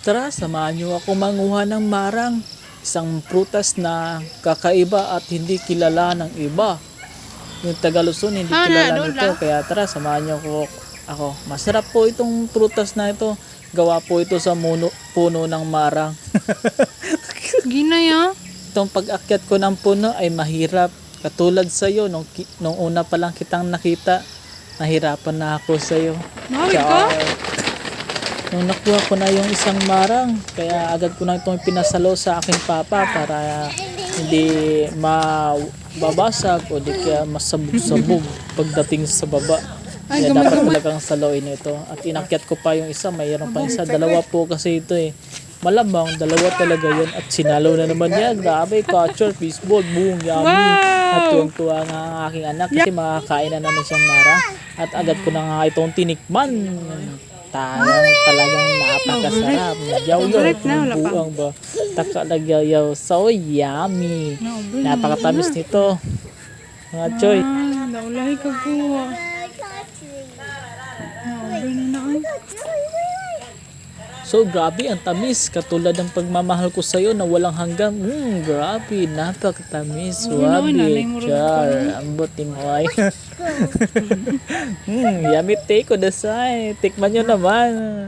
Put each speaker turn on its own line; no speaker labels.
Tara, samahan niyo ako manguha ng marang. Isang prutas na kakaiba at hindi kilala ng iba. Yung taga Luzon hindi kilala nito. Kaya tara, samahan niyo ako. Masarap po itong prutas na ito. Gawa po ito sa puno ng marang.
Ginaya?
Itong pag-akyat ko ng puno ay mahirap. Katulad sa iyo, nung una pa lang kitang nakita, nahirapan na ako sa iyo.
Bakit ka?
Nung nakuha ko na yung isang marang, kaya agad ko na itong pinasalo sa aking papa para hindi mababasag o di kaya masabog-sabog pagdating sa baba. Kaya dapat talagang saloin ito. At inakyat ko pa yung isa, mayroon pa isa. Dalawa po kasi ito eh. Malamang, dalawa talaga yan. At sinalo na naman yan. Grabe, catcher, fishball, boom, yummy. At tuwang-tuwa nga ang aking anak kasi makakain na naman siyang marang. At agad ko na nga itong tinikman. Talagang napakasarap. Yaw-yaw, buang ba? Takalagyaw-yaw. So yummy. Napakatamis nito. Mga choy.
Naulahi ka kuha.
So grabe ang tamis. Katulad ng pagmamahal ko sa'yo na walang hanggang. Grabe. Napakatamis. Wabi. Char. Ambot ni mo ay. Yummy take ko dasay. Tikman nyo naman.